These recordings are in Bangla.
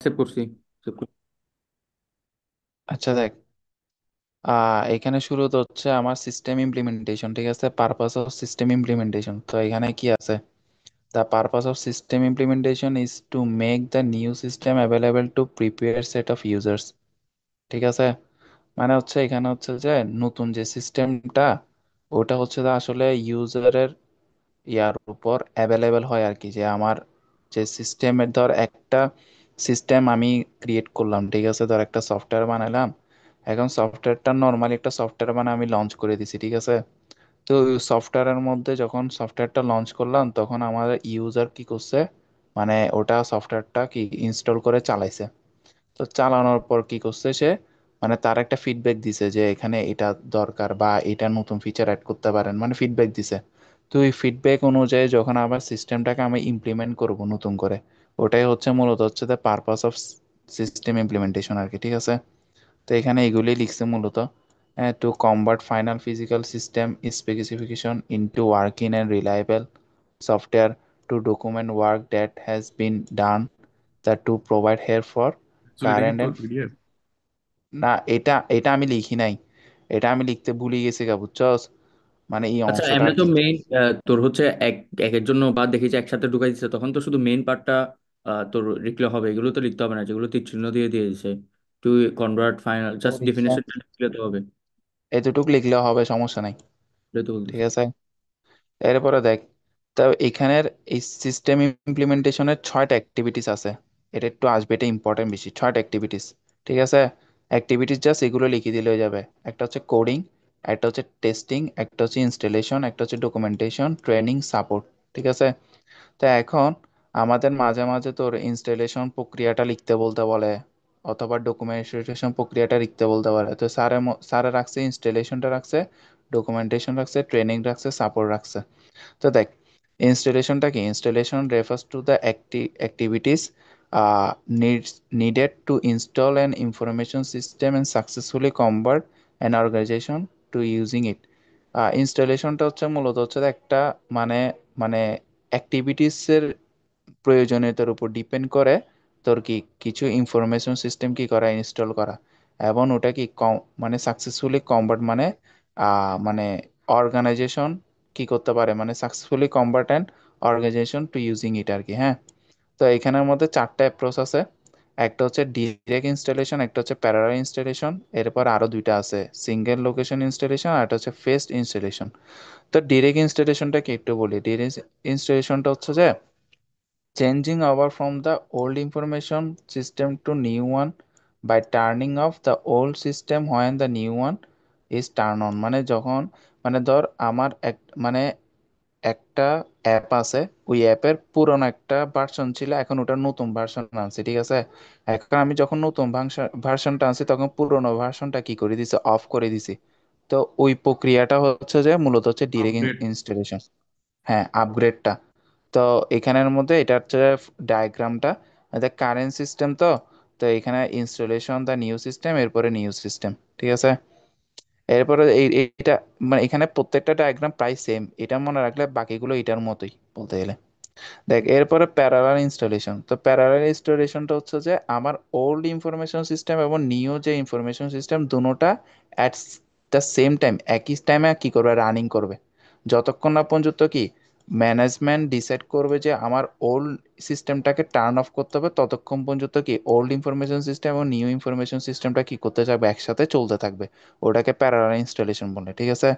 সেভ করছি। সেভ করছি। আচ্ছা দেখ, এখানে শুরুতে হচ্ছে আমার সিস্টেম ইমপ্লিমেন্টেশন, ঠিক আছে? পারপাস অফ সিস্টেম ইমপ্লিমেন্টেশন, তো এখানে কি আছে? The purpose of system implementation is to make the new system available to prepare set of users. ঠিক আছে, মানে হচ্ছে এখানে হচ্ছে যে নতুন যে সিস্টেমটা, ওটা হচ্ছে যে আসলে ইউজারের ইয়ার উপর অ্যাভেলেবেল হয় আর কি। যে আমার যে সিস্টেমের, ধর একটা সিস্টেম আমি ক্রিয়েট করলাম, ঠিক আছে? ধর একটা সফটওয়্যার বানালাম। এখন সফটওয়্যারটা নর্মালি একটা সফটওয়্যার বানায় আমি লঞ্চ করে দিছি, ঠিক আছে? তো সফটওয়্যারের মধ্যে যখন সফটওয়্যারটা লঞ্চ করলাম, তখন আমার ইউজার কি করছে, মানে ওটা সফটওয়্যারটা কি ইনস্টল করে চালাইছে। তো চালানোর পর কি করছে সে, মানে তার একটা ফিডব্যাক দিছে যে এখানে এটা দরকার বা এটা নতুন ফিচার অ্যাড করতে পারেন, মানে ফিডব্যাক দিছে। তো এই ফিডব্যাক অনুযায়ী যখন আবার সিস্টেমটাকে আমি ইমপ্লিমেন্ট করব নতুন করে, ওটাই হচ্ছে মূলত হচ্ছে the purpose of system implementation আর কি, ঠিক আছে? তো এখানে এগুলি লিখছে মূলত to convert final physical system specification into working and reliable software, to document work that has been done, the to provide here for আসলে এটা কি কারেন্ট তোর অ্যান্ড। পিডিএফ? না, এটা এটা আমি লিখি নাই, এটা আমি লিখতে ভুলে গেছি গা, বুঝছস? মানে এই আচ্ছা, অংশটা এমনি আর তো কি। মেইন তোর হচ্ছে একের জন্য বা দেখি যে একসাথে ঢুকাই দিচ্ছে, তখন তো শুধু মেইন পার্টটা তোর লিখলে হবে, এগুলো তো লিখতে হবে না যেগুলো তীর চিহ্ন দিয়ে দিয়ে দিছে। তুই কনভার্ট ফাইনাল জাস্ট তোর ইচ্ছা, ডেফিনেশনটা লিখলে তো হবে। এতটুকু লিখলেও হবে, সমস্যা নাই। এটাই তো ঠিক বলতেছি। আছে, এরপরে দেখ, তো এখানের এই সিস্টেম ইমপ্লিমেন্টেশনের 6টা অ্যাক্টিভিটিস আছে। এটা একটু আসবে, এটা ইম্পর্টেন্ট বেশি, 6টা অ্যাক্টিভিটিস। ঠিক আছে, অ্যাক্টিভিটিস জাস্ট এগুলো লিখে দিলে হয়ে যাবে। একটা হচ্ছে কোডিং, একটা হচ্ছে টেস্টিং, একটা হচ্ছে ইনস্টলেশন, একটা হচ্ছে ডকুমেন্টেশন, ট্রেনিং, সাপোর্ট। ঠিক আছে, তো এখন আমাদের মাঝে মাঝে তোর ইনস্টলেশন প্রক্রিয়াটা লিখতে বলতে বলে, অথবা ডকুমেন্টেশন প্রক্রিয়াটা লিখতে বলতে বলে। তো স্যারে রাখছে ইনস্টলেশনটা রাখছে, ডকুমেন্টেশন রাখছে, ট্রেনিং রাখছে, সাপোর্ট রাখছে। তো দেখ, ইনস্টলেশনটা কি? Installation refers to the activities needs needed to install an information system and successfully convert an organization to using it. ইনস্টলেশনটা হচ্ছে মূলত হচ্ছে একটা, মানে মানে অ্যাক্টিভিটিসের প্রয়োজনীয়তার উপর ডিপেন্ড করে তোর কি কিছু ইনফরমেশন সিস্টেম কি করা, ইনস্টল করা, এবং ওটা কি মানে সাকসেসফুলি কনভার্ট, মানে মানে অর্গানাইজেশন কি করতে পারে, মানে successfully convert and organisation to using it আর কি। হ্যাঁ, তো এখানের মধ্যে 4টা অ্যাপ্রোচ আছে। একটা হচ্ছে ডিরেক্ট ইনস্টলেশন, একটা হচ্ছে প্যারালাল ইনস্টলেশন, এরপর আরো দুইটা আছে, সিঙ্গেল লোকেশন ইনস্টলেশন, আর একটা হচ্ছে ফেস্ট ইনস্টলেশন। তো ডিরেক্ট ইনস্টলেশনটা কি একটু বলি। ডিরেক্ট ইনস্টলেশনটা হচ্ছে যে changing over from the old information system to new one by turning off the old system when the new one is turned on। মানে যখন, মানে ধর আমার এক, মানে একটা অ্যাপ আছে, ওই অ্যাপের পুরনো একটা ভার্সন ছিল, এখন ওটার নতুন ভার্সন আনছি, ঠিক আছে? এখন আমি যখন নতুন ভার্সনটা আনছি, তখন পুরনো ভার্সনটা কি করে দিছি, অফ করে দিছি। তো ওই প্রক্রিয়াটা হচ্ছে যে মূলত হচ্ছে ডিরেক্ট আপডেট। ইনস্টলেশন। হ্যাঁ, আপগ্রেডটা। তো এখানের মধ্যে এটা হচ্ছে ডায়াগ্রামটা, কারেন্ট সিস্টেম। তো তো এখানে ইনস্টলেশন দা নিউ সিস্টেম, এরপরে নিউ সিস্টেম। ঠিক আছে, এরপরে এটা, মানে এখানে প্রত্যেকটা ডায়াগ্রাম প্রায় সেম, এটা মনে রাখলে বাকিগুলো এটার মতোই বলতে গেলে। দেখ, এরপরে প্যারালাল ইনস্টলেশন। তো প্যারালাল ইনস্টলেশনটা হচ্ছে যে আমার ওল্ড ইনফরমেশন সিস্টেম এবং নিউ যে ইনফরমেশন সিস্টেম, দুটোটা অ্যাট দ্য সেম টাইম, একই টাইমে কি করবে, রানিং করবে। যতক্ষণ না পর্যন্ত কি ম্যানেজমেন্ট ডিসাইড করবে যে আমার ওল্ড সিস্টেমটাকে টার্ন অফ করতে হবে, ততক্ষণ পর্যন্ত কি ওল্ড ইনফরমেশন সিস্টেম এবং নিউ ইনফরমেশন সিস্টেমটা কি করতে থাকবে, একসাথে চলতে থাকবে। ওটাকে প্যারালাল ইনস্টলেশন বলে, ঠিক আছে?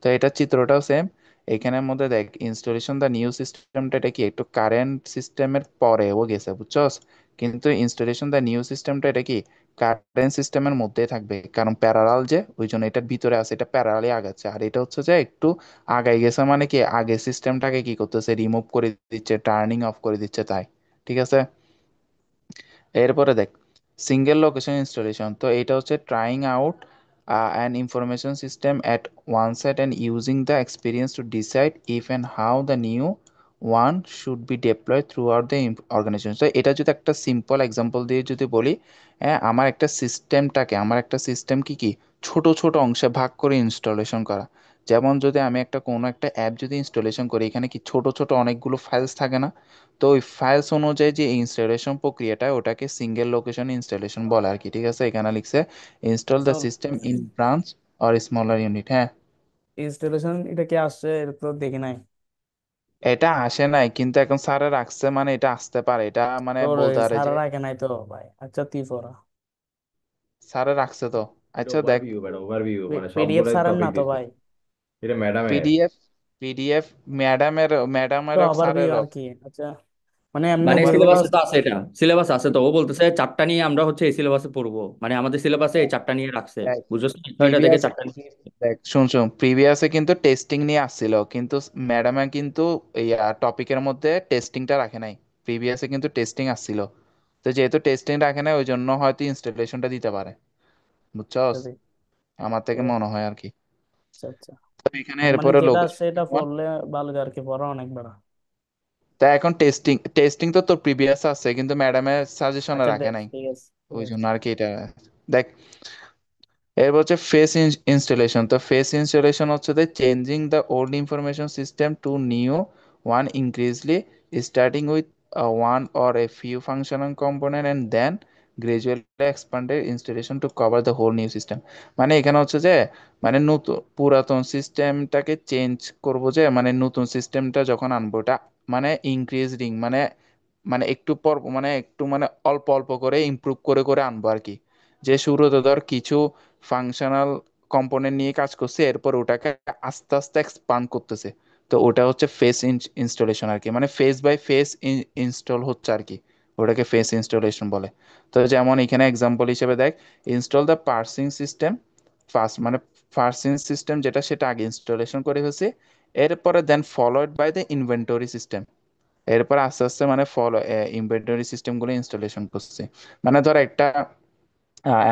তো এটা চিত্রটাও সেম। এখানের মধ্যে দেখ, ইনস্টলেশন দা নিউ সিস্টেমটা, এটা কি একটু কারেন্ট সিস্টেমের পরেও গেছে, বুঝছস? কিন্তু ইনস্টলেশন দা নিউ সিস্টেমটা এটা কি কারেন্ট সিস্টেমের মধ্যে থাকবে, কারণ প্যারালাল যে, ওই জন্য এটার ভিতরে আছে, এটা প্যারালালি আগাচ্ছে। আর এটা হচ্ছে যে একটু আগাই গেছে, মানে কি আগে সিস্টেমটাকে কি করতেছে, রিমুভ করে দিচ্ছে, টার্নিং অফ করে দিচ্ছে, তাই। ঠিক আছে, এরপরে দেখ, সিঙ্গেল লোকেশন ইনস্টলেশন। তো এটা হচ্ছে trying out an information system at one site and using the experience to decide if and how the new one should be deployed throughout the organisation. তো এটা যদি একটা সিম্পল এক্সাম্পল দিয়ে যদি বলি, হ্যাঁ, আমার একটা সিস্টেম কি কি ছোট ছোট অংশে ভাগ করে ইনস্টলেশন করা। যেমন যদি আমি একটা কোনো একটা অ্যাপ যদি ইনস্টলেশন করি, এখানে কি ছোট ছোট অনেকগুলো ফাইলস থাকে না? তো ওই ফাইলস অনুযায়ী যে ইনস্টলেশন প্রক্রিয়াটা ওটাকে সিঙ্গেল লোকেশন ইনস্টলেশন বলে আর কি। ঠিক আছে, এখানে লিখছে install the install system in branch or smaller unit. হ্যাঁ, ইনস্টলেশন এটা কি আসছে, এটা তো দেখি নাই। এটা আসে নাই, কিন্তু এখন স্যারে রাখছে মানে এটা আসতে পারে, এটা মানে তোর বলতে পারে সারা যে রাখে নাই তো ভাই, আচ্ছা তুই পড়া। স্যারে রাখছে তো। এটা আচ্ছা দেখ, ওভারভিউ, বেটা ওভারভিউ, মানে পিডিএফ সবগুলো সারার না টপিক তো দিছে। ভাই? এটা ম্যাডামের। পিডিএফ, পিডিএফ তো ম্যাডামের ওভারভিউ স্যারেরও। আর কি, আচ্ছা মানে এমনি মানে ওভারভিউ। সিলেবাসে তো আছে, এটা সিলেবাস আছে তো, ও বলতেছে চারটা নিয়ে আমরা হচ্ছে এই সিলেবাসে পড়বো, মানে আমাদের সিলেবাসে এই চারটা নিয়ে রাখছে। বুঝছো, ছয়টা থেকে প্রিভিয়াসে, চারটা নিয়ে রাখছে। দেখ শুন শুন, প্রিভিয়াসে কিন্তু টেস্টিং নিয়ে আসছিল, কিন্তু ম্যাডামে কিন্তু এই টপিকের মধ্যে টেস্টিংটা রাখে নাই। প্রিভিয়াসে কিন্তু টেস্টিং আসছিল, তো যেহেতু টেস্টিং রাখে নাই ওই জন্য হয়তো ইনস্টলেশনটা দিতে পারে, বুঝছস, আমার থেকে ও মনে হয় আর কি। আচ্ছা আচ্ছা। তো এখানে মানে এরপরে যেটা লোকেশন সেটা যেমন, পড়লে ভালো আর কি, পড়া অনেক বড়। তা এখন টেস্টিং টেস্টিং তো তোর প্রিভিয়াস আছে কিন্তু ম্যাডামের সাজেশনে আচ্ছা রাখে দেখ, নাই, ঠিক আছে ঠিক ওই আছে। জন্য আর কি এটা। দেখ, এরপর হচ্ছে ফেস ইনস্টলেশন। তো ফেস ইনস্টলেশন হচ্ছে যে changing the old information system to new one increasingly, starting with one or a few functional component and then gradually expanded installation to cover the whole new system. মানে এখানে হচ্ছে যে মানে নতুন পুরাতন সিস্টেমটাকে চেঞ্জ করব, যে মানে নতুন সিস্টেমটা যখন আনবো ওটা মানে ইনক্রিজিং মানে মানে একটু পর মানে একটু মানে অল্প অল্প করে ইমপ্রুভ করে করে আনবো আর কি। যে শুরুতে ধর কিছু ফাংশনাল কম্পোনেন্ট নিয়ে কাজ করছে, এরপর ওটাকে আস্তে আস্তে এক্সপান্ড করতেছে। তো ওটা হচ্ছে ফেস ইনস্টলেশন আর কি, মানে ফেস বাই ফেস ইনস্টল হচ্ছে আর কি, ওটাকে ফেস ইনস্টলেশন বলে। তো যেমন এখানে এক্সাম্পল হিসেবে দেখ, install the parsing system first, মানে পার্সিং সিস্টেম যেটা সেটা আগে ইনস্টলেশন করে ফেলছি, এরপরে then followed by the inventory system, এরপর আস্তে আস্তে মানে ফলো ইনভেন্টরি সিস্টেম গুলো ইনস্টলেশন করছে। মানে ধর একটা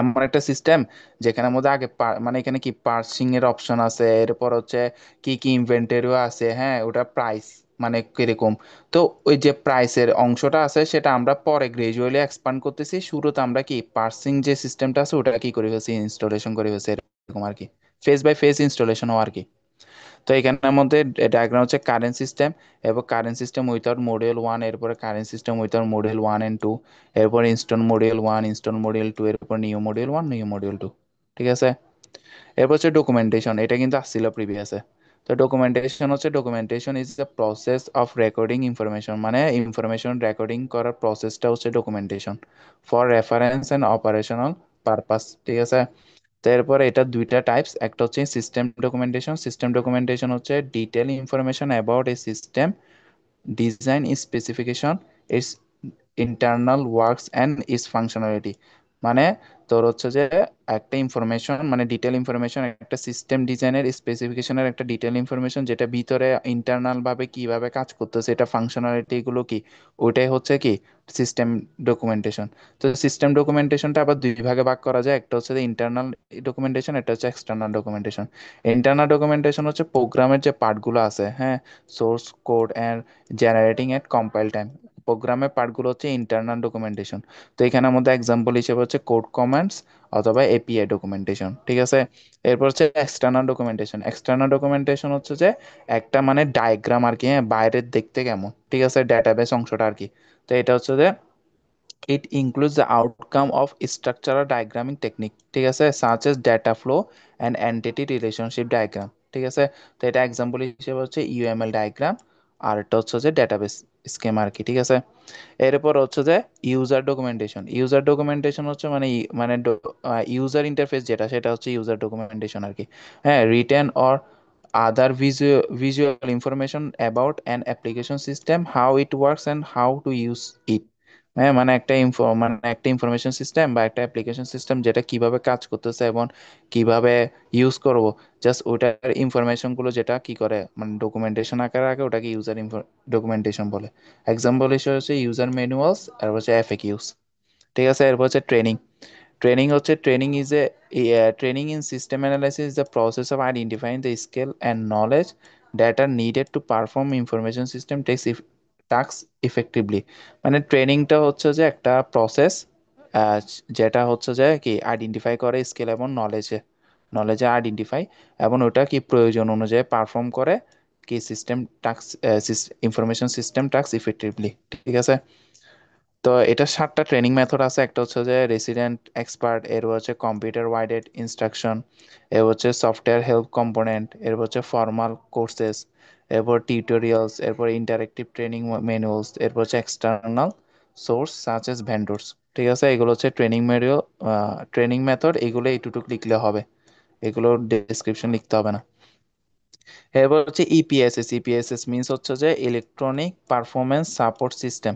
এমন একটা সিস্টেম যেখানে মধ্যে আগে মানে এখানে কি পার্সিং এর অপশন আছে, এরপর হচ্ছে কি কি ইনভেন্টরিও আছে, হ্যাঁ ওটা প্রাইস মানে কিরকম। তো ওই যে প্রাইসের অংশটা আছে সেটা আমরা পরে গ্রাজুয়ালি এক্সপান্ড করতেছি, শুরুতে আমরা কি পার্সিং যে সিস্টেমটা আছে ওটা কি করে ফেলছি, ইনস্টলেশন করে ফেলছি, এরকম আর কি, ফেস বাই ফেস ইনস্টলেশন আর কি। তো এখানের মধ্যে ডায়াগ্রাম হচ্ছে কারেন্ট সিস্টেম, এরপর current system without module one, এরপরে current system without module one and two, এরপর install module one, install module two, এরপর new module one, new module two. ঠিক আছে, এরপর হচ্ছে ডকুমেন্টেশন, এটা কিন্তু আসছিল প্রিভিয়াসে। তো ডকুমেন্টেশন হচ্ছে, documentation is the process of recording information, মানে ইনফরমেশন রেকর্ডিং করার প্রসেসটা হচ্ছে documentation for reference and operational purpose. ঠিক আছে, তো এরপরে এটা দুইটা টাইপস, একটা হচ্ছে সিস্টেম ডকুমেন্টেশন। সিস্টেম ডকুমেন্টেশন হচ্ছে detail information about a system, design specification, it's internal works and it's functionality. মানে তোর হচ্ছে যে একটা ইনফরমেশন মানে ডিটেল ইনফরমেশন, একটা সিস্টেম ডিজাইনের স্পেসিফিকেশনের একটা ডিটেল ইনফরমেশন, যেটা ভিতরে ইন্টারনাল ভাবে কিভাবে কাজ করতেছে, এটা ফাংশনালিটি গুলো কি, ওইটাই হচ্ছে কি সিস্টেম ডকুমেন্টেশন। তো সিস্টেম ডকুমেন্টেশনটা আবার দুই ভাগে ভাগ করা যায়, একটা হচ্ছে ইন্টারনাল ডকুমেন্টেশন, একটা হচ্ছে এক্সটার্নাল ডকুমেন্টেশন। ইন্টারনাল ডকুমেন্টেশন হচ্ছে প্রোগ্রামের যে পার্টগুলো আছে, হ্যাঁ, সোর্স কোড এন্ড জেনারেটিং এট কম্পাইল টাইম, প্রোগ্রামের পার্টগুলো হচ্ছে ইন্টারনাল ডকুমেন্টেশন। তো এখানের মধ্যে এক্সাম্পল হিসেবে হচ্ছে কোড কমান্ডস অথবা এপিআই ডকুমেন্টেশন। ঠিক আছে, এরপর হচ্ছে এক্সটার্নাল ডকুমেন্টেশন। এক্সটার্নাল ডকুমেন্টেশন হচ্ছে যে একটা মানে ডায়াগ্রাম আর কি, হ্যাঁ, বাইরের দেখতে কেমন, ঠিক আছে, ডেটাবেস অংশটা আর কি। তো এটা হচ্ছে যে it includes the outcome of structural diagramming technique, ঠিক আছে, such as data flow and entity relationship diagram। ঠিক আছে, তো এটা এক্সাম্পল হিসেবে হচ্ছে ইউএমএল ডায়াগ্রাম, আর এটা হচ্ছে যে ডেটাবেস স্কেমা আর কি। ঠিক আছে, এরপর হচ্ছে যে ইউজার ডকুমেন্টেশন। ইউজার ডকুমেন্টেশন হচ্ছে মানে মানে ইউজার ইন্টারফেস যেটা সেটা হচ্ছে ইউজার ডকুমেন্টেশন আর কি। হ্যাঁ, written or other visual information about an application system, how it works and how to use it। হ্যাঁ, মানে একটা মানে একটা ইনফরমেশন সিস্টেম বা একটা অ্যাপ্লিকেশন সিস্টেম যেটা কিভাবে কাজ করতেছে এবং কিভাবে ইউজ করব, জাস্ট ওটার ইনফরমেশন গুলো যেটা কি করে মানে ডকুমেন্টেশন আকারে রাখে, ওটাকে ইউজার ডকুমেন্টেশন বলে। এক্সাম্পল হিসেবে হচ্ছে ইউজার ম্যানুয়ালস আর হচ্ছে এফএকিউস। ঠিক আছে, এরপর হচ্ছে ট্রেনিং। ট্রেনিং হচ্ছে training in system analysis is the process of identifying the skill and knowledge that are needed to perform information system task effectively. মানে ট্রেনিংটা হচ্ছে যে একটা প্রসেস যেটা হচ্ছে যে কি আইডেন্টিফাই করে স্কিল এবং নলেজে আইডেন্টিফাই এবং ওটা কি প্রয়োজন অনুযায়ী পারফর্ম করে কি system task, information system task effectively. ঠিক আছে, তো এটা 7টা ট্রেনিং মেথড আছে। একটা হচ্ছে যে রেসিডেন্ট এক্সপার্ট, এর হচ্ছে কম্পিউটার ওয়াইডেড ইনস্ট্রাকশন, এর হচ্ছে সফটওয়্যার হেল্প কম্পোনেন্ট, এর হচ্ছে ফর্মাল কোর্সেস, এরপর টিউটোরিয়ালস, এরপর ইন্টারেক্টিভ ট্রেনিং ম্যানুয়ালস, এরপর হচ্ছে external source such as vendors. ঠিক আছে, এগুলো হচ্ছে ট্রেনিং ম্যানুয়াল, ট্রেনিং মেথড, এগুলো এইটুকু লিখলে হবে, এগুলো ডেসক্রিপশন লিখতে হবে না। এরপর হচ্ছে ইপিএসএস। ইপিএসএস মিনস হচ্ছে যে ইলেকট্রনিক পারফরমেন্স সাপোর্ট সিস্টেম।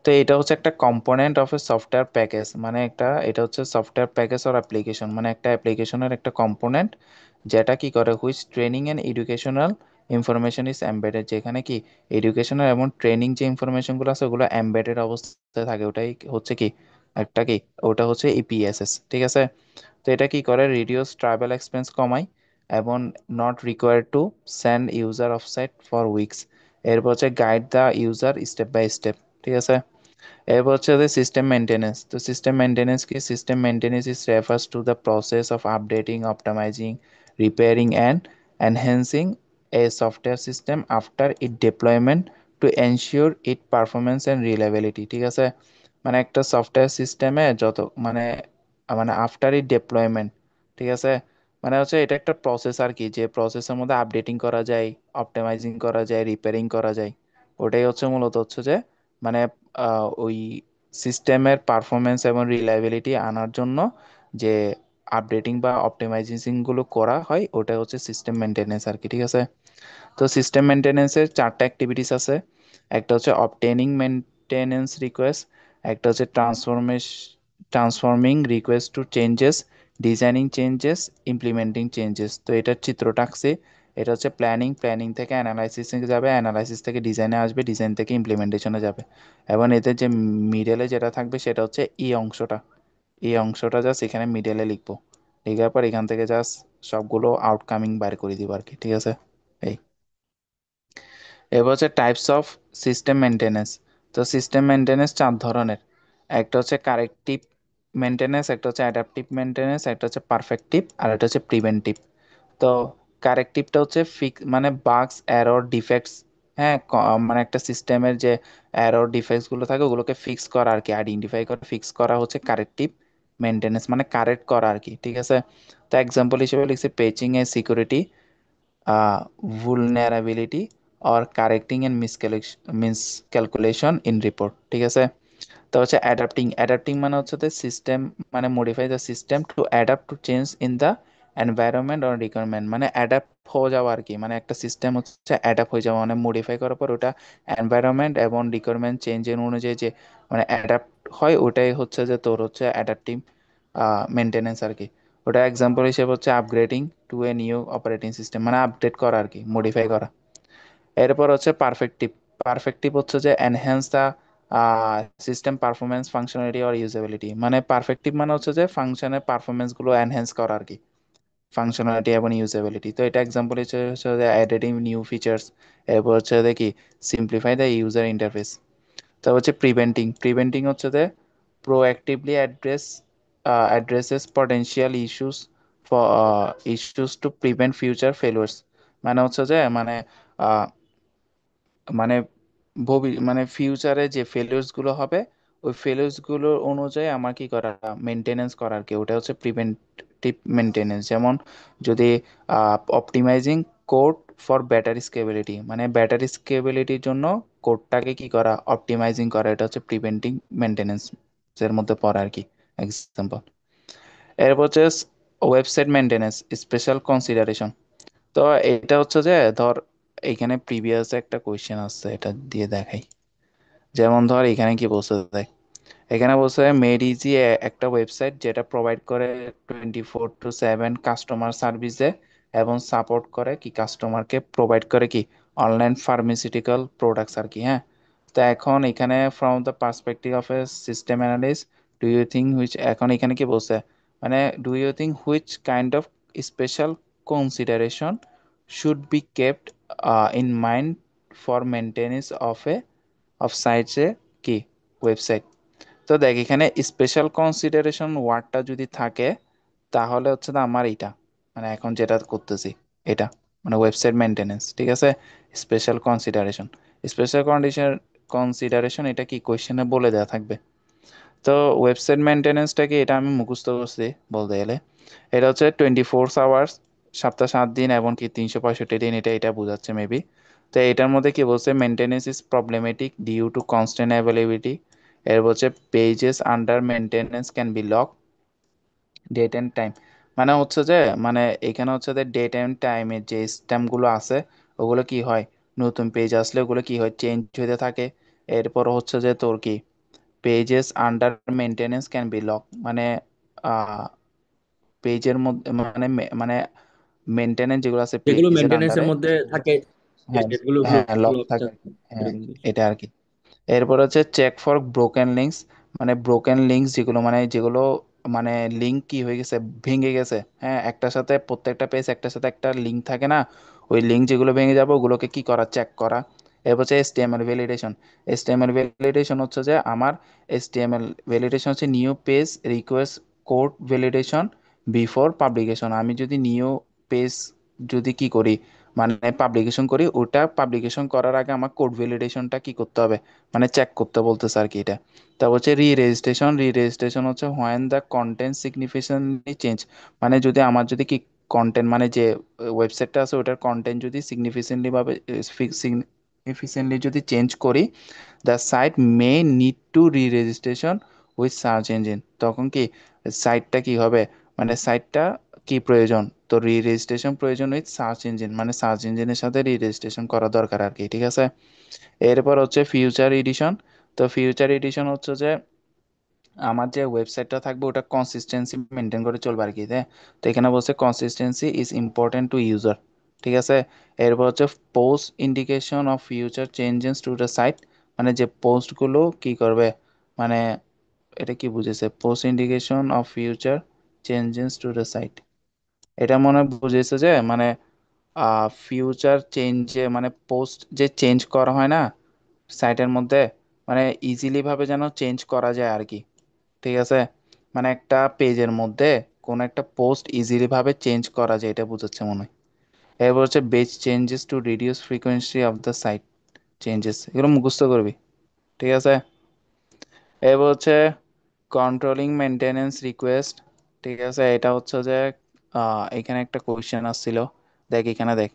তো এটা হচ্ছে একটা component of A software package, মানে এটা হচ্ছে সফটওয়্যার প্যাকেজ অর অ্যাপ্লিকেশন, মানে একটা অ্যাপ্লিকেশনের একটা কম্পোনেন্ট যেটা কি করে which training and educational information is embedded, যেখানে কি এডুকেশনাল এবং ট্রেনিং যে ইনফরমেশনগুলো আছে ওগুলো এমবেডেড অবস্থায় থাকে, ওটাই হচ্ছে কি একটা কি, ওটা হচ্ছে ইপিএসএস। ঠিক আছে, তো এটা কি করে রিডিউস ট্রাভেল এক্সপেন্স কমায় এবং not required to send user off site for weeks. এরপর হচ্ছে guide the user step by step. ঠিক আছে, এরপর হচ্ছে সিস্টেম মেনটেনেন্স। তো সিস্টেম মেনটেনেন্স কি, system maintenance is refers to the process of updating, optimising, repairing and enhancing a software system after it deployment to ensure it performance and reliability. ঠিক আছে, মানে একটা সফটওয়্যার সিস্টেমে যত মানে মানে আফটার ইট ডিপ্লয়মেন্ট, ঠিক আছে, মানে হচ্ছে এটা একটা প্রসেস আর কি, যে প্রসেসের মধ্যে আপডেটিং করা যায়, অপটিমাইজিং করা যায়, রিপেয়ারিং করা যায়। ওটাই হচ্ছে মূলত হচ্ছে যে মানে ওই সিস্টেমের পারফরমেন্স এবং রিলায়েবিলিটি আনার জন্য যে আপডেটিং বা অপটিমাইজেশন গুলো করা হয়, ওটা হচ্ছে সিস্টেম মেনটেনেন্স আর কি। ঠিক আছে, তো সিস্টেম মেনটেনেন্সের 4টা অ্যাক্টিভিটিস আছে। একটা হচ্ছে অবটেনিং মেনটেনেন্স রিকোয়েস্ট, একটা হচ্ছে transforming request to changes, designing changes, implementing changes. তো এটার চিত্রটা আঁকছি। এটা হচ্ছে প্ল্যানিং, প্ল্যানিং থেকে অ্যানালাইসিসে যাবে, অ্যানালাইসিস থেকে ডিজাইনে আসবে, ডিজাইন থেকে ইমপ্লিমেন্টেশনে যাবে। এবং এতে যে মিডলে যেটা থাকবে সেটা হচ্ছে এই অংশটা, এই অংশটা জাস্ট এখানে মিডলে লিখবো, লিখার পর এখান থেকে জাস্ট সবগুলো আউটকামিং বার করে দিব আর কি। ঠিক আছে, এই এবার হচ্ছে টাইপস অফ সিস্টেম মেনটেনেন্স। তো সিস্টেম মেনটেনেন্স 4 ধরনের। একটা হচ্ছে কারেক্টিভ মেনটেনেন্স, একটা হচ্ছে অ্যাডাপটিভ মেনটেনেন্স, একটা হচ্ছে পারফেক্টিভ, আর একটা হচ্ছে প্রিভেন্টিভ। তো কারেক্টিভটা হচ্ছে ফিক্স মানে বাগস, এরর, ডিফেক্টস, হ্যাঁ মানে একটা সিস্টেমের যে এরর ডিফেক্টস গুলো থাকে ওগুলোকে ফিক্স করা আর কি, আইডেন্টিফাই করে ফিক্স করা হচ্ছে কারেক্টিভ মেনটেনেন্স, মানে কারেক্ট করা আর কি। ঠিক আছে, তো এক্সাম্পল হিসেবে লিখছি patching a security vulnerability or correcting and miscalculation in report। ঠিক আছে, তো হচ্ছে অ্যাডাপ্টিং। অ্যাডাপ্টিং মানে হচ্ছে সিস্টেম মানে modify the system to adapt to change in the environment or requirement, মানে অ্যাডাপ্ট হয়ে যাওয়া আর কি, মানে একটা সিস্টেম হচ্ছে অ্যাডাপ্ট হয়ে যাওয়া, মানে মডিফাই করার পর ওটা এনভায়রনমেন্ট এবং রিকোয়ারমেন্ট চেঞ্জের অনুযায়ী যে মানে অ্যাডাপ্ট হয়, ওটাই হচ্ছে যে তোর হচ্ছে অ্যাডাপ্টিভ মেনটেনেন্স আর কি। ওটা এক্সাম্পল হিসেবে হচ্ছে upgrading to a new operating system, মানে আপডেট করা আর কি, মডিফাই করা। এরপর হচ্ছে পারফেক্টিভ। পারফেক্টিভ হচ্ছে যে enhance the system performance, functionality or usability, মানে পারফেক্টিভ মানে হচ্ছে যে ফাংশনের পারফরমেন্স গুলো এনহ্যান্স করা আর কি, ফাংশনালিটি এবং ইউজেবিলিটি। তো এটা এক্সাম্পল হিসেবে হচ্ছে যে অ্যাডিং নিউ ফিচার্স। এরপর হচ্ছে দেখি সিম্পলিফাই দ্য ইউজার ইন্টারফেস। তো হচ্ছে প্রিভেন্টিং। প্রিভেন্টিং হচ্ছে যে proactively addresses potential issues to prevent future failures, মানে হচ্ছে যে মানে আহ, মানে মানে ফিউচারে যে ফেলিয়ার্স গুলো হবে ওই ফেলিয়ার্স গুলো অনুযায়ী আমার কি করা, মেনটেনেন্স করার কি, ওটা হচ্ছে প্রিভেন্টিভ মেনটেনেন্স। যেমন যদি অপটিমাইজিং কোড ফর ব্যাটারি স্কেবিলিটি, মানে ব্যাটারি স্কেবিলিটির জন্য কোডটাকে কি করা, অপটিমাইজিং করা, এটা হচ্ছে প্রিভেন্টিভ মেনটেনেন্স এর মধ্যে পড়ে আর কি, এক্সাম্পল। এরপর হচ্ছে ওয়েবসাইট মেনটেনেন্স স্পেশাল কনসিডারেশন। তো এটা হচ্ছে যে ধর এখানে প্রিভিয়াস একটা কোয়েশ্চেন আসছে, এটা দিয়ে দেখাই। যেমন ধর এখানে কি বলছে দেখ, এখানে বলছে মেড ইজি একটা ওয়েবসাইট যেটা প্রোভাইড করে 24/7 কাস্টমার সার্ভিস দেয় এবং সাপোর্ট করে কি কাস্টমারকে, প্রোভাইড করে কি অনলাইন ফার্মাসিউটিক্যাল প্রোডাক্টস আর কি। হ্যাঁ, তো এখন এখানে from the perspective of a system analyst do you think which, এখন এখানে কি বলছে মানে do you think which kind of special consideration should be kept in mind for maintenance of sites এ কি ওয়েবসাইট। তো দেখ এখানে স্পেশাল কনসিডারেশন ওয়ার্ডটা যদি থাকে তাহলে হচ্ছে তো আমার এটা মানে এখন যেটা করতেছি এটা মানে ওয়েবসাইট মেনটেনেন্স, ঠিক আছে। Special consideration, special condition consideration এটা কি কোয়েশ্চেনে বলে দেওয়া থাকবে। তো ওয়েবসাইট মেনটেনেন্সটা কি, এটা আমি মুখস্থ করছি বলতে গেলে। এটা হচ্ছে 24 আওয়ার্স, সপ্তাহ 7 দিন, এমনকি 365 দিন, এটা এটা বোঝাচ্ছে মেবি। তো এটার মধ্যে কি বলছে, maintenance is problematic due to constant availability. এর বলছে pages under maintenance can be lock date and time. মানে হচ্ছে যে, মানে এখানে হচ্ছে যে ডেট অ্যান্ড টাইমের যে স্ট্যাম্পগুলো আছে, ওগুলো কি হয়, নতুন পেজ আসলে ওগুলো কি হয়, চেঞ্জ হতে থাকে। এরপর হচ্ছে যে তোর কি, pages under maintenance can be lock, মানে পেজের মধ্যে মানে মানে মেনটেনেন্স যেগুলো আছে যেগুলো পেজের মেনটেনেন্সের আন্ডারে, মধ্যে থাকে হ্যাঁ সেগুলো হ্যাঁ লক ব্লক থাকে আর থাকে কি। হ্যাঁ, এরকম কিছু। এটা আর কি। এরপর হচ্ছে চেক ফর ব্রোকেন লিঙ্কস, মানে ব্রোকেন লিঙ্কস যেগুলো, মানে যেগুলো মানে লিঙ্ক কি হয়ে গেছে, ভেঙে গেছে, হ্যাঁ একটার সাথে প্রত্যেকটা পেজ একটার সাথে একটা লিঙ্ক থাকে না, ওই লিঙ্ক যেগুলো ভেঙে যাবে ওগুলোকে কি করা, চেক করা। এরপর হচ্ছে এসটিএমএল ভ্যালিডেশন। এসটিএমএল ভ্যালিডেশন হচ্ছে যে আমার, এসটিএমএল ভ্যালিডেশন হচ্ছে new page request code validation before publication. আমি যদি নিউ পেজ যদি কি করি, মানে পাবলিকেশন করি, ওটা পাবলিকেশন করার আগে আমার কোড ভ্যালিডেশনটা কি করতে হবে, মানে চেক করতে বলতেছে আর কি এটা। তারপর হচ্ছে রি রেজিস্ট্রেশন। রি রেজিস্ট্রেশন হচ্ছে when the content significantly change, মানে যদি আমার যদি কি কন্টেন্ট, মানে যে ওয়েবসাইটটা আছে ওটার কন্টেন্ট যদি সিগনিফিকেন্টলি ভাবে সিগনিফিকেন্টলি যদি চেঞ্জ করি, the site may need to re registration with search engine. তখন কি সাইটটা কি হবে, মানে সাইটটা কি প্রয়োজন, তো রি রেজিস্ট্রেশন প্রয়োজন উইথ সার্চ ইঞ্জিন, মানে সার্চ ইঞ্জিনের সাথে রি রেজিস্ট্রেশন করা দরকার আর কি, ঠিক আছে। এরপর হচ্ছে ফিউচার এডিশন। তো ফিউচার এডিশন হচ্ছে যে আমার যে ওয়েবসাইটটা থাকবে ওটা কনসিস্টেন্সি মেনটেন করে চলবে আর কি, হ্যাঁ। তো এখানে বলছে consistency is important to user, ঠিক আছে। এরপর হচ্ছে post indication of future changes to the site, মানে যে পোস্টগুলো কি করবে, মানে এটা কি বুঝেছে, post indication of future changes to the site, এটা মনে হয় বুঝেছে যে মানে ফিউচার চেঞ্জে, মানে পোস্ট যে চেঞ্জ করা হয় না সাইটের মধ্যে, মানে ইজিলি ভাবে যেন চেঞ্জ করা যায় আর কি, ঠিক আছে। মানে একটা পেজের মধ্যে কোন একটা পোস্ট ইজিলি ভাবে চেঞ্জ করা যায়, এটা বোঝাচ্ছে মনে হয়। এরপর হচ্ছে base changes to reduce frequency of the site changes, এগুলো মুখস্থ করবি, ঠিক আছে। এরপর হচ্ছে কন্ট্রোলিং মেনটেনেন্স রিকোয়েস্ট, ঠিক আছে। এটা হচ্ছে যে এখানে একটা কোয়েশ্চেন আসছিল, দেখ এখানে দেখ।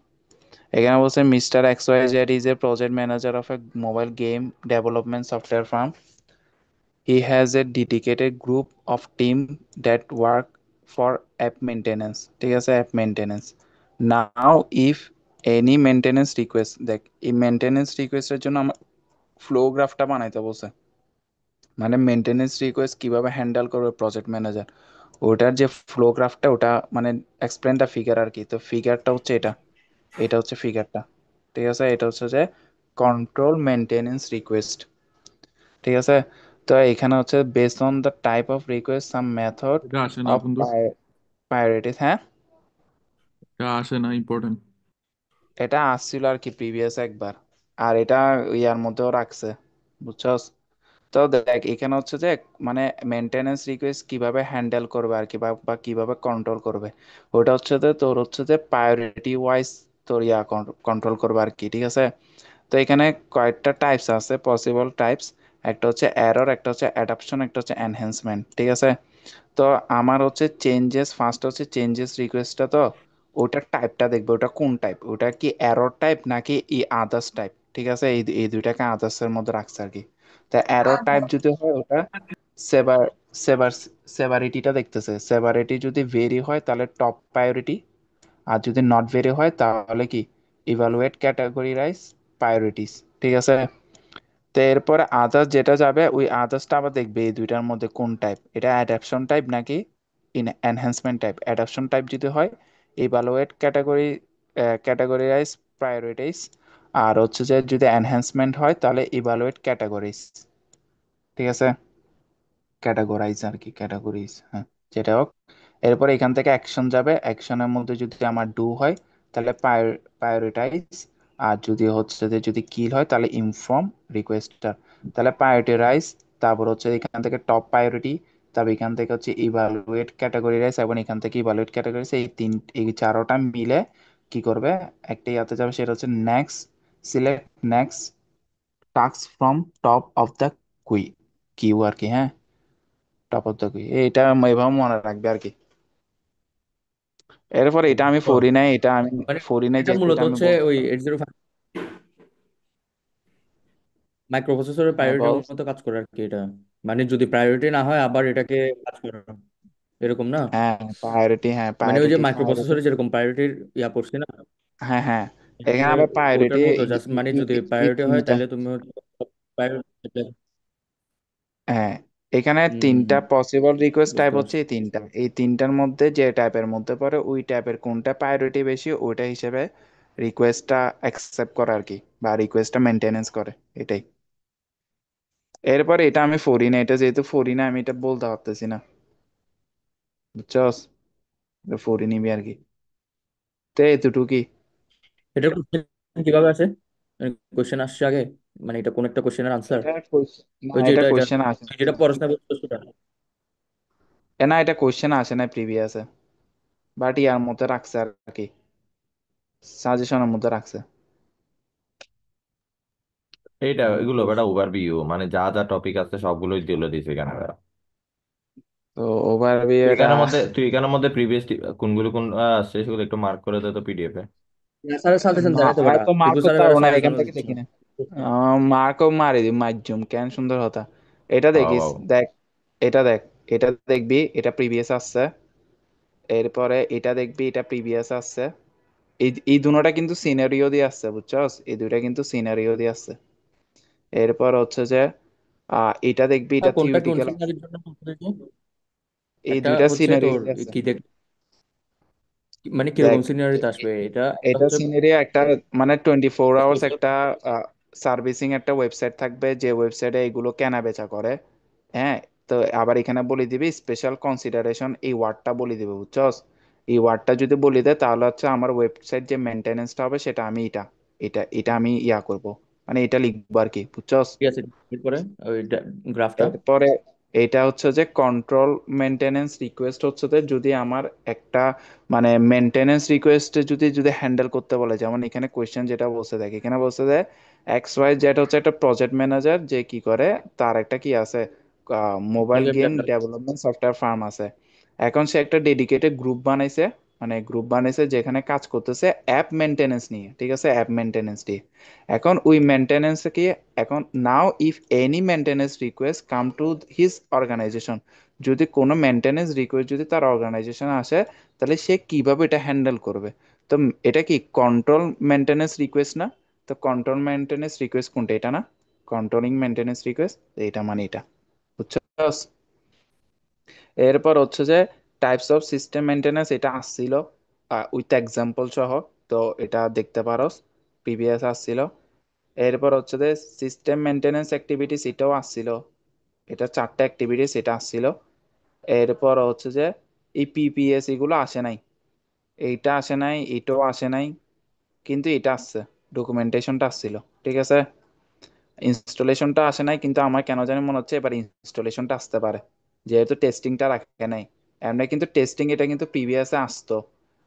এখানে বলছে mister X Y Z is a project manager of a mobile game development software firm. He has a dedicated group of team that work for app maintenance, ঠিক আছে, app maintenance. Now if any maintenance request, দেখ এই মেনটেনেন্স রিকোয়েস্টের জন্য আমার ফ্লো গ্রাফটা বানাইতে বলছে, মানে মেনটেনেন্স রিকোয়েস্ট কিভাবে হ্যান্ডেল করবে প্রজেক্ট ম্যানেজার, ওটার যে ফ্লো গ্রাফটা ওটা মানে এক্সপ্লেনটা ফিগার আর কি। তো ফিগারটা হচ্ছে এটা, এটা হচ্ছে ফিগারটা, ঠিক আছে। এটা হচ্ছে যে কন্ট্রোল মেনটেনেন্স রিকোয়েস্ট, ঠিক আছে। তো এখানে হচ্ছে based on the type of request some method এটা আসে নাই অফ বন্ধু, প্রায়োরিটিস, হ্যাঁ। এটা আসে না ইম্পর্টেন্ট। এটা আসছিল আর কি প্রিভিয়াস একবার, আর এটা ইয়ার মধ্যেও রাখছে, বুঝছস। তো দেখ এখানে হচ্ছে যে মানে মেনটেনেন্স রিকোয়েস্ট কিভাবে হ্যান্ডেল করবে আর কি, বা কিভাবে কন্ট্রোল করবে, ওটা হচ্ছে যে তোর হচ্ছে যে প্রায়োরিটি ওয়াইজ তোর ইয়া কন্ট্রোল করবে আর কি, ঠিক আছে। তো এখানে কয়েকটা টাইপস আছে, পসিবল টাইপস। একটা হচ্ছে এরর, একটা হচ্ছে অ্যাডাপশন, একটা হচ্ছে এনহ্যান্সমেন্ট, ঠিক আছে। তো আমার হচ্ছে চেঞ্জেস, ফার্স্ট হচ্ছে চেঞ্জেস রিকোয়েস্টটা, তো ওটার টাইপটা দেখবে, ওটা কোন টাইপ, ওটা কি এরর টাইপ নাকি ই আদার্স টাইপ, ঠিক আছে। এই দুইটাকে আদার্স এর মধ্যে রাখছে আর কি। তা এরর টাইপ যদি হয় ওটা সেভার সেভার সেভারিটিটা দেখতেছে, সেভারিটি যদি ভেরি হয় তাহলে টপ প্রায়োরিটি, আর যদি নট ভেরি হয় তাহলে কি ইভালুয়েট ক্যাটাগরিরাইজ প্রায়োরিটিস, ঠিক আছে। তো এরপরে আদার্স যেটা যাবে ওই আদার্সটা আবার দেখবে এই দুইটার মধ্যে কোন টাইপ, এটা অ্যাডাপশন টাইপ নাকি এনহ্যান্সমেন্ট টাইপ। অ্যাডাপশন টাইপ যদি হয় ইভালুয়েট ক্যাটাগরিরাইজ প্রায়োরিটাইজ, আর হচ্ছে যে যদি এনহ্যান্সমেন্ট হয় তাহলে ইভালুয়েট ক্যাটাগরিজ, ঠিক আছে। ক্যাটাগরাইজ আর কি, ক্যাটাগরিজ, হ্যাঁ যেটা হোক। এরপর এখান থেকে অ্যাকশন যাবে, অ্যাকশনের মধ্যে যদি আমার ডু হয় তাহলে প্রায়োরিটাইজ, আর যদি হচ্ছে যে যদি কিল হয় তাহলে ইনফর্ম রিকোয়েস্টার, তাহলে প্রায়োরিটাইজ। তারপর হচ্ছে এখান থেকে টপ প্রায়োরিটি, তারপর এখান থেকে হচ্ছে ইভালুয়েট ক্যাটাগরিরাইজ, এবং এখান থেকে ইভালুয়েট ক্যাটাগরিজ, এই চারোটা মিলে কি করবে, একটা ইয়াতে যাবে, সেটা হচ্ছে next, select next task from top of the কুই, কিউ আর কি, হ্যাঁ, টপ অফ দ্য কুই, এটা এভাবে মনে রাখবে আর কি। এরপর এটা আমি ও, ফরি নাই, এটা আমি মানে ফরি নাই, এটা যেহেতু মূলত এটা আমি হচ্ছে বলতে ওই পারবো। 805 মাইক্রোপ্রসেসরের হ্যাঁ বল। প্রায়োরিটির মতো কাজ করে আর কি এটা। মানে যদি প্রায়োরিটি না হয় আবার এটাকে কাজ করে না, এরকম না? হ্যাঁ প্রায়োরিটি, হ্যাঁ মানে ওই যে প্রায়োরিটি প্রায়োরিটি। মাইক্রোপ্রসেসরে যেরকম প্রায়োরিটির ইয়া পড়ছি না, হ্যাঁ হ্যাঁ, এখানে আসলে আবার প্রায়োরিটি ওটার মতো জাস্ট, মানে যদি এই প্রায়োরিটি হয় তিনটা। তাহলে তুমি প্রায়োরিটি। হ্যাঁ, এখানে হুম হুম তিনটা হুম, পসিবল রিকোয়েস্ট টাইপ বুঝতে হচ্ছে পারছি। এই তিনটা, এই তিনটার মধ্যে যে টাইপের মধ্যে পড়ে ওই টাইপের কোনটা প্রায়োরিটি বেশি ওইটা হিসেবে রিকোয়েস্টটা অ্যাকসেপ্ট করে আর কি, বা রিকোয়েস্টটা মেনটেনেন্স করে, এটাই। এরপরে এটা আমি ফরি না, এটা যেহেতু ফরি না আমি এটা বলতে পারতেছি না, বুঝছস, ফরি নিবি আর কি, তো এতটুকুই। এটার কোশ্চেন কিভাবে আসে? কোশ্চেন আসছে আগে, মানে এটা কোন একটা কোশ্চেনের আনসার? না, ওই যে এটা এটা কোশ্চেন আসে না। যেটা পড়াশোনা করতে সেটা? না, এটা কোশ্চেন আসে না প্রিভিয়াসে, বাট ইয়ার মধ্যে রাখছে আর কি, সাজেশনের মধ্যে রাখছে। এইটা এগুলো বেটা বুঝছি। ওভারভিউ, মানে যা যা টপিক আছে সবগুলোই দিলে দিছে এখানে বেটা। তো ওভারভিউ তুই এটা। এখানের মধ্যে প্রিভিয়াস কোনগুলো কোন আসছে সেগুলো একটু মার্ক করে দে তো পিডিএফ এ। স্যারের সাজেশন না, দেয় তো বেটা, এত মার্ক টিপু করতে স্যারের বেটা পারবো না, এখান সাজেশনও থেকে দিচ্ছে। দেখি না। মার্কও মারি দি মাধ্যম কেন সুন্দর কথা, এটা বাবা দেখিস, বাবা। দেখ, এটা দেখ, এটা দেখবি, এটা প্রিভিয়াস আসছে, এরপরে এটা দেখবি, এটা প্রিভিয়াস আসছে, এই দুটোটা কিন্তু সিনারিও দিয়ে আসছে, বুঝছস, এই দুইটা কিন্তু সিনারিও দিয়ে আসছে। এরপর হচ্ছে যে এটা দেখবি, এটা কোনটা কোন থিওরিটিক্যাল আসছে, সিনারির জন্য বলতে দেখি? এই একটা দুইটা হচ্ছে সিনারিও তোর দিয়ে আসছে। কি দেখ, মানে দেখ, কিরকম এ- সিনারিতে এ- আসবে এটা? একটা এটা হচ্ছে সিনারিও একটা, মানে 24 আওয়ার্স একটা সার্ভিসিং একটা ওয়েবসাইট থাকবে, যে ওয়েবসাইটে এগুলো কেনা বেচা করে, হ্যাঁ। তো আবার এখানে বলে দিবি স্পেশাল কনসিডারেশন, এই ওয়ার্ডটা বলে দিবে, বুঝছস, এই ওয়ার্ডটা যদি বলে দেয় তাহলে হচ্ছে আমার ওয়েবসাইট যে মেনটেনেন্সটা হবে সেটা আমি এটা এটা এটা আমি ইয়া করব, মানে এটা লিখবো আর কি, বুঝছস। কি আছে এরপরে ওই গ্রাফটা? এরপরে এটা হচ্ছে যে কন্ট্রোল মেনটেনেন্স রিকোয়েস্ট, হচ্ছে যে যদি আমার একটা, মানে মেনটেনেন্স রিকোয়েস্ট যদি যদি হ্যান্ডেল করতে বলে, যেমন এখানে কোয়েশ্চেন যেটা বলছে, দেখ এখানে বলছে যে এক্স ওয়াই যেটা হচ্ছে একটা প্রজেক্ট ম্যানেজার, যে কি করে, তার একটা কি আছে, mobile game development software farm আছে। এখন সে একটা ডেডিকেটেড গ্রুপ বানাইছে, মানে গ্রুপ বানাইছে যেখানে কাজ করতেছে অ্যাপ মেনটেনেন্স নিয়ে, ঠিক আছে, অ্যাপ মেনটেনেন্স নিয়ে। এখন ওই মেনটেনেন্স কি, এখন now if any maintenance request come to his organization, যদি কোনো মেনটেনেন্স রিকোয়েস্ট যদি তার অর্গানাইজেশনে আসে, তাহলে সে কিভাবে এটা হ্যান্ডেল করবে। তো এটা কি কন্ট্রোল মেনটেনেন্স রিকোয়েস্ট না? তো কন্ট্রোল মেনটেনেন্স রিকোয়েস্ট কোনটা, এটা না? কন্ট্রোলিং মেনটেনেন্স রিকোয়েস্ট, এটা মানে এটা, বুঝছস। এরপর হচ্ছে যে টাইপস অফ সিস্টেম মেনটেনেন্স, এটা আসছিল উইথ এক্সাম্পল সহ, তো এটা দেখতে পারোস, প্রিভিয়াস আসছিল। এরপর হচ্ছে যে সিস্টেম মেনটেনেন্স অ্যাক্টিভিটিস, এটাও আসছিল, এটা চারটা অ্যাক্টিভিটিস এটা আসছিল। এরপর হচ্ছে যে এই পিপিএস এগুলো আসে নাই, এইটা আসে নাই, এটাও আসে নাই, কিন্তু এটা আসছে, ডকুমেন্টেশনটা আসছিল, ঠিক আছে। ইনস্টলেশনটা আসে নাই, কিন্তু আমার কেন জানি মনে হচ্ছে এবার ইনস্টলেশনটা আসতে পারে, যেহেতু টেস্টিংটা রাখে নাই। এমনি কিন্তু টেস্টিং এটা কিন্তু প্রিভিয়াসে আসতো,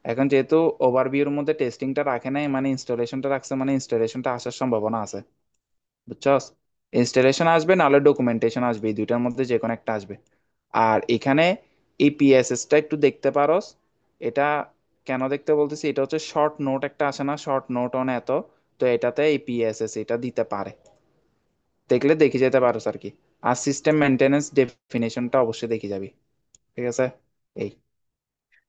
এখন যেহেতু ওভারভিউর মধ্যে টেস্টিংটা রাখে নাই, মানে ইনস্টলেশনটা রাখছে, মানে ইনস্টলেশনটা আসার সম্ভাবনা আছে, বুঝছস। ইনস্টলেশন আসবে নাহলে ডকুমেন্টেশন আসবে, এই দুইটার মধ্যে যে কোনো একটা আসবে। আর এখানে এই পিএসএসটা একটু দেখতে পারোস, এটা কেন দেখতে বলতেছি, এটা হচ্ছে শর্ট নোট একটা আসে না, শর্ট নোট অন এত, তো এটাতে এই পিএসএস এটা দিতে পারে, দেখলে দেখে যেতে পারোস আর কি। আর সিস্টেম মেনটেনেন্স ডেফিনেশনটা অবশ্যই দেখে যাবি, ঠিক আছে, এই।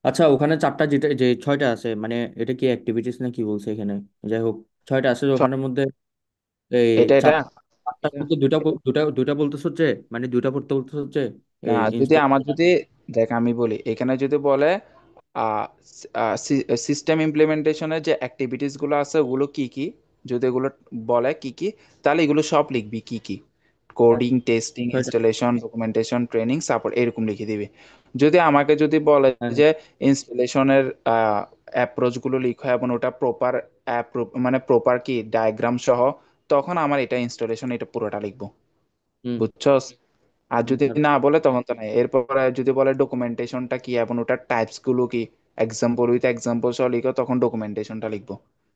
আচ্ছা, ওখানে চারটা যেটা যে ছয়টা আছে, মানে এটা কি অ্যাক্টিভিটিস না কি বলছে এখানে? যাই হোক, ছয়টা আছে যে চ- ওখানের মধ্যে এই এটা এটা চারটার এটা মধ্যে দুইটা দুইটা দুইটা বলতেছে হচ্ছে, মানে দুইটা পড়তে বলতেছে হচ্ছে না, এই যদি ইনস্টল। আমার যদি, দেখ আমি বলি, এখানে যদি বলে সিস্টেম ইমপ্লিমেন্টেশনের যে অ্যাক্টিভিটিস গুলো আছে ওগুলো কি কি, যদি এগুলো বলে কি কি, তাহলে এগুলো সব লিখবি কি কি, কোডিং, টেস্টিং, ছয়টা। ইনস্টলেশন, ডকুমেন্টেশন, ট্রেনিং, সাপোর্ট, এরকম লিখে দিবি। যদি আমাকে যদি বলে হ্যাঁ, যে ইনস্টলেশনের অ্যাপ্রোচ গুলো লিখো এবং ওটা প্রপার মানে প্রপার কি ডায়াগ্রাম সহ, তখন আমার এটা ইনস্টলেশন এটা পুরোটা লিখবো, হুম বুঝছস। আর হুম, যদি না বলে তখন তো নাই, এরপরে যদি বলে ডকুমেন্টেশনটা কি এবং ওটার টাইপস গুলো কি, এক্সাম্পল উইথ এক্সাম্পল সহ লিখো, তখন ডকুমেন্টেশনটা লিখবো।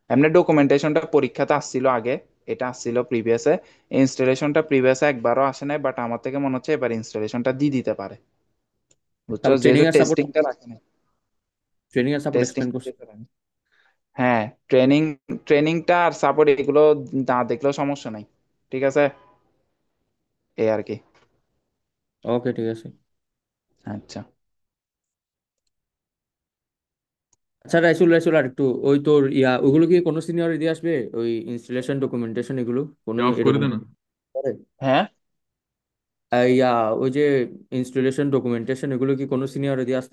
এমনি ডকুমেন্টেশনটা পরীক্ষাতে আসছিল আগে, এটা আসছিল প্রিভিয়াসে। ইনস্টলেশনটা প্রিভিয়াসে একবারও আসে নাই, বাট আমার থেকে মনে হচ্ছে এবার ইনস্টলেশনটা দিয়ে দিতে পারে, বুঝছো, তারপর ট্রেনিং যেহেতু এর সাপোর্ট, টেস্টিংটা রাখে না। ট্রেনিং এর সাপোর্ট টেস্টিং, এক্সপ্লেন করছে। হ্যাঁ, ট্রেনিংটা আর সাপোর্ট এগুলো না দেখলেও সমস্যা নাই, ঠিক আছে, এই আর কি। ওকে, ঠিক আছে। আচ্ছা। আচ্ছা রাইসুল, রাইসুল আর একটু, ওই তোর ওগুলো কি কোনো সিনিয়র দিয়ে আসবে, ওই ইনস্টলেশন ডকুমেন্টেশন এগুলো কোনো অফ করে এরকম দে না। করে? হ্যাঁ, ওই যে ইনস্টলেশন ডকুমেন্টেশন এগুলো কি কোনো সিনিয়র দিয়ে আসতে